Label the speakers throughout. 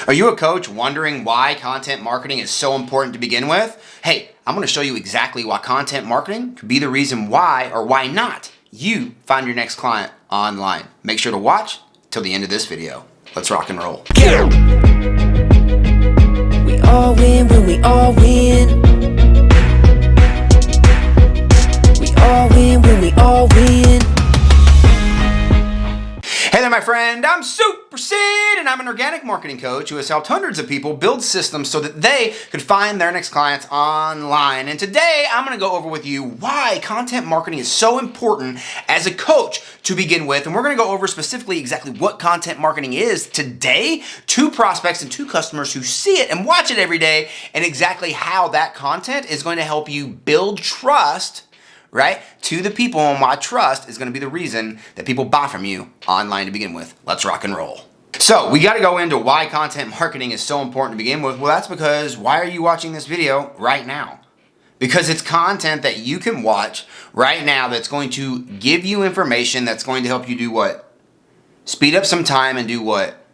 Speaker 1: Are you a coach wondering why content marketing is so important to begin with? Hey, I'm going to show you exactly why content marketing could be the reason why or why not you find your next client online. Make sure to watch till the end of this video. Let's rock and roll.
Speaker 2: We all win when we all win. We all win when we all win.
Speaker 1: Hey there, my friend. I'm Super Sid, and I'm an organic marketing coach who has helped hundreds of people build systems so that they could find their next clients online. And today, I'm going to go over with you why content marketing is so important as a coach to begin with. And we're going to go over specifically exactly what content marketing is today to prospects and to customers who see it and watch it every day, and exactly how that content is going to help you build trust, right, to the people, and why trust is going to be the reason that people buy from you online to begin with. Let's rock and roll. So we got to go into why content marketing is so important to begin with. Well, that's because why are you watching this video right now? Because it's content that you can watch right now that's going to give you information that's going to help you do what? Speed up some time and do what?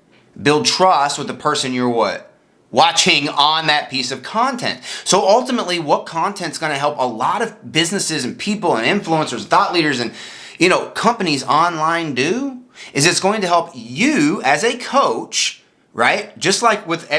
Speaker 1: Build trust with the person you're what? Watching on that piece of content. So ultimately, what content's going to help a lot of businesses and people and influencers, thought leaders, and companies online do is it's going to help you as a coach, right? Just like with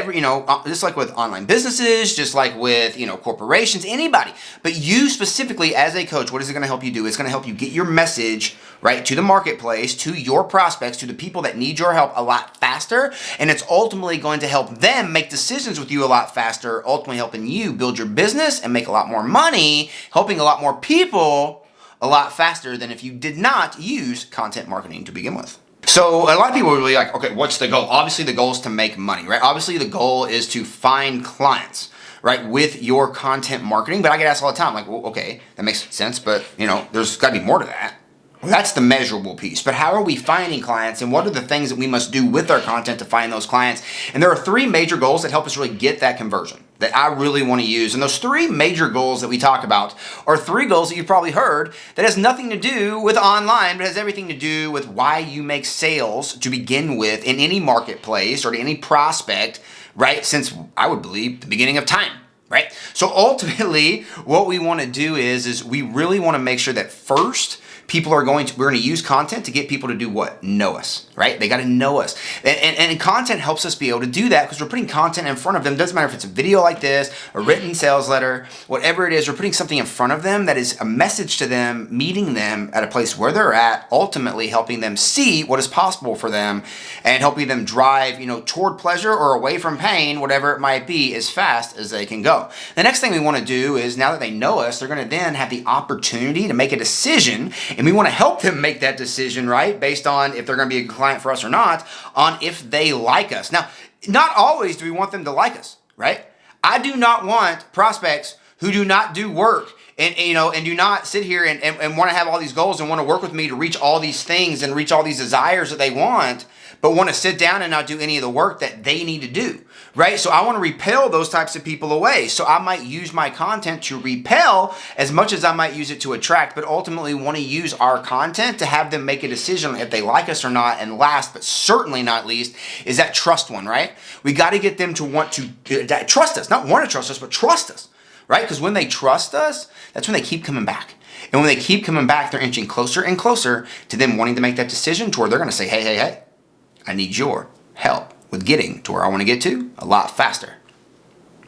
Speaker 1: just like with online businesses, just like with corporations, anybody. But you specifically as a coach, what is it going to help you do? It's going to help you get your message right to the marketplace, to your prospects, to the people that need your help a lot faster, and it's ultimately going to help them make decisions with you a lot faster, ultimately helping you build your business and make a lot more money, helping a lot more people a lot faster than if you did not use content marketing to begin with. So a lot of people are really like, okay, what's the goal? Obviously the goal is to make money, right? Obviously the goal is to find clients, right, with your content marketing. But I get asked all the time, like, well, okay, that makes sense, but there's got to be more to that. Well, that's the measurable piece. But how are we finding clients, and what are the things that we must do with our content to find those clients? And there are three major goals that help us really get that conversion that I really want to use. And those three major goals that we talk about are three goals that you've probably heard that has nothing to do with online, but has everything to do with why you make sales to begin with in any marketplace or to any prospect, right? Since I would believe the beginning of time. Right? So ultimately, what we want to do is we really want to make sure that first, we're going to use content to get people to do what? Know us, right? They got to know us. And content helps us be able to do that because we're putting content in front of them. Doesn't matter if it's a video like this, a written sales letter, whatever it is, we're putting something in front of them that is a message to them, meeting them at a place where they're at, ultimately helping them see what is possible for them and helping them drive, toward pleasure or away from pain, whatever it might be, as fast as they can go. The next thing we want to do is, now that they know us, they're going to then have the opportunity to make a decision. And we want to help them make that decision, right? Based on if they're going to be a client for us or not, on if they like us. Now, not always do we want them to like us, right? I do not want prospects who do not do work and do not sit here and want to have all these goals and want to work with me to reach all these things and reach all these desires that they want, but want to sit down and not do any of the work that they need to do, right? So I want to repel those types of people away. So I might use my content to repel as much as I might use it to attract, but ultimately want to use our content to have them make a decision if they like us or not. And last, but certainly not least, is that trust one, right? We got to get them to want to trust us, not want to trust us, but trust us, right? Because when they trust us, that's when they keep coming back. And when they keep coming back, they're inching closer and closer to them wanting to make that decision to where they're going to say, hey, I need your help with getting to where I want to get to a lot faster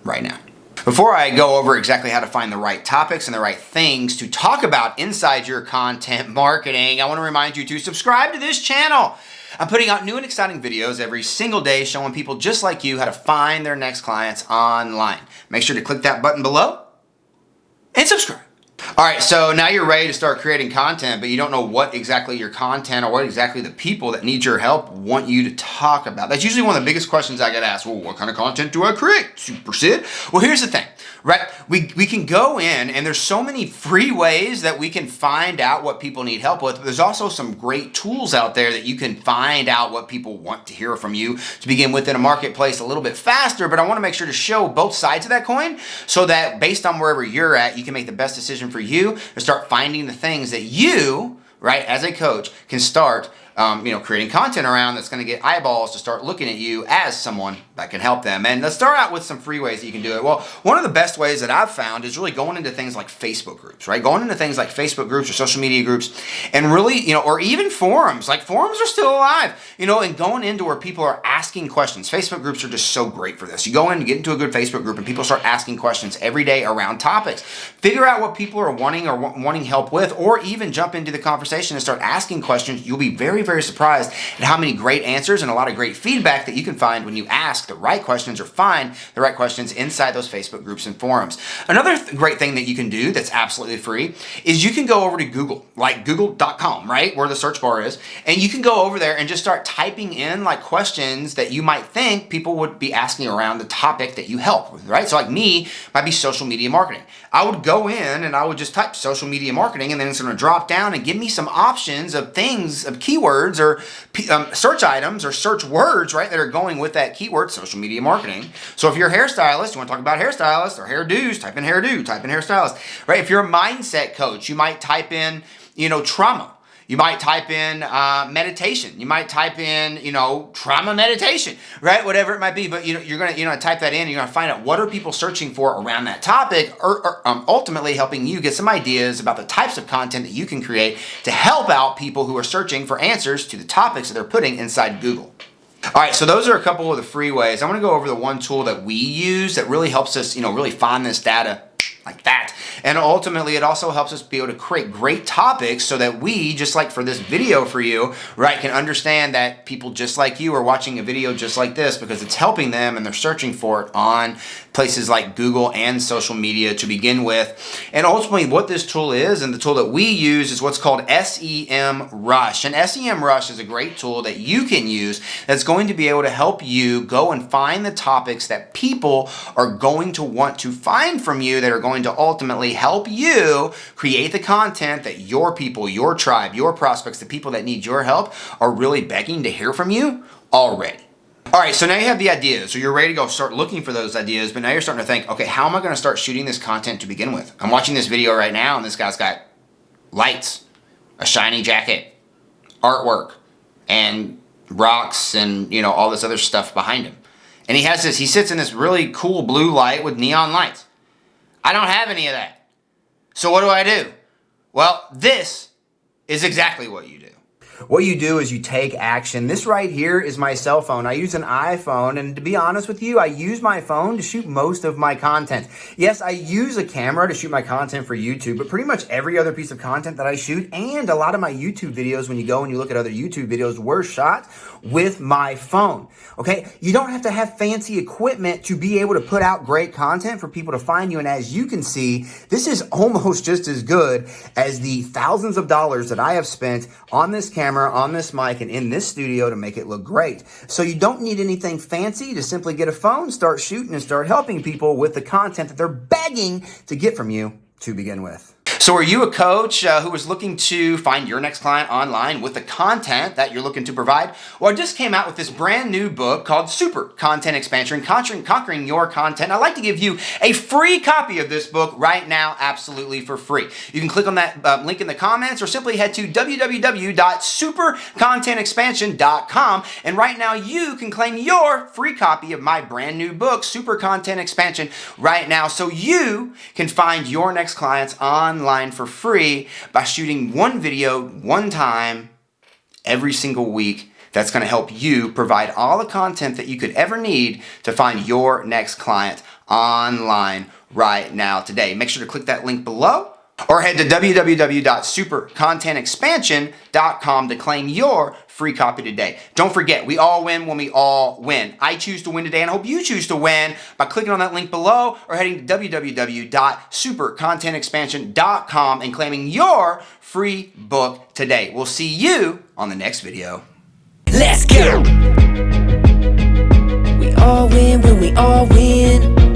Speaker 1: right now. Before I go over exactly how to find the right topics and the right things to talk about inside your content marketing, I want to remind you to subscribe to this channel. I'm putting out new and exciting videos every single day showing people just like you how to find their next clients online. Make sure to click that button below and subscribe. All right, so now you're ready to start creating content, but you don't know what exactly your content or what exactly the people that need your help want you to talk about. That's usually one of the biggest questions I get asked. Well, what kind of content do I create, Super Sid? Well, here's the thing, right? We can go in, and there's so many free ways that we can find out what people need help with. But there's also some great tools out there that you can find out what people want to hear from you to begin with in a marketplace a little bit faster. But I want to make sure to show both sides of that coin so that based on wherever you're at, you can make the best decision for you to start finding the things that you, right, as a coach, can start creating content around that's going to get eyeballs to start looking at you as someone that can help them. And let's start out with some free ways that you can do it. Well, one of the best ways that I've found is really going into things like Facebook groups, right? Going into things like Facebook groups or social media groups and really, or even forums. Like forums are still alive, and going into where people are asking questions. Facebook groups are just so great for this. You go in and get into a good Facebook group and people start asking questions every day around topics. Figure out what people are wanting help with, or even jump into the conversation and start asking questions. You'll be very, very surprised at how many great answers and a lot of great feedback that you can find when you ask the right questions or find the right questions inside those Facebook groups and forums. Another great thing that you can do that's absolutely free is you can go over to Google, like google.com, right, where the search bar is, and you can go over there and just start typing in like questions that you might think people would be asking around the topic that you help with, right? So like me, might be social media marketing. I would go in and I would just type social media marketing, and then it's going to drop down and give me some options of things, of keywords or search items or search words, right, that are going with that keyword, social media marketing. So if you're a hairstylist, you want to talk about hairstylist or hairdos, type in hairdo, type in hairstylist, right? If you're a mindset coach, you might type in, trauma. You might type in meditation. You might type in, trauma meditation, right? Whatever it might be. But you're gonna type that in. And you're gonna find out what are people searching for around that topic, or ultimately helping you get some ideas about the types of content that you can create to help out people who are searching for answers to the topics that they're putting inside Google. All right, so those are a couple of the free ways. I'm gonna go over the one tool that we use that really helps us, really find this data like that. And ultimately, it also helps us be able to create great topics so that we, just like for this video for you, right, can understand that people just like you are watching a video just like this because it's helping them and they're searching for it on places like Google and social media to begin with. And ultimately, what this tool is, and the tool that we use, is what's called SEMrush. And SEMrush is a great tool that you can use that's going to be able to help you go and find the topics that people are going to want to find from you, that are going to ultimately help you create the content that your people, your tribe, your prospects, the people that need your help are really begging to hear from you already. All right, so now you have the ideas, so you're ready to go start looking for those ideas, but now you're starting to think, okay, how am I going to start shooting this content to begin with? I'm watching this video right now, and this guy's got lights, a shiny jacket, artwork, and rocks, and all this other stuff behind him. And he sits in this really cool blue light with neon lights. I don't have any of that. So what do? Well, this is exactly what you do. What you do is you take action. This right here is my cell phone. I use an iPhone, and to be honest with you, I use my phone to shoot most of my content. Yes, I use a camera to shoot my content for YouTube, but pretty much every other piece of content that I shoot, and a lot of my YouTube videos, when you go and you look at other YouTube videos, were shot with my phone. Okay? You don't have to have fancy equipment to be able to put out great content for people to find you, and as you can see, this is almost just as good as the thousands of dollars that I have spent on this camera, on this mic, and in this studio to make it look great. So you don't need anything fancy to simply get a phone, start shooting, and start helping people with the content that they're begging to get from you to begin with. So are you a coach who is looking to find your next client online with the content that you're looking to provide? Well, I just came out with this brand new book called Super Content Expansion, Conquering Your Content. I'd like to give you a free copy of this book right now, absolutely for free. You can click on that link in the comments, or simply head to www.supercontentexpansion.com, and right now you can claim your free copy of my brand new book, Super Content Expansion, right now, so you can find your next clients online for free by shooting one video one time every single week. That's going to help you provide all the content that you could ever need to find your next client online right now today. Make sure to click that link below, or head to www.supercontentexpansion.com to claim your free copy today. Don't forget, we all win when we all win. I choose to win today, and I hope you choose to win by clicking on that link below or heading to www.supercontentexpansion.com and claiming your free book today. We'll see you on the next video.
Speaker 2: Let's go. We all win when we all win.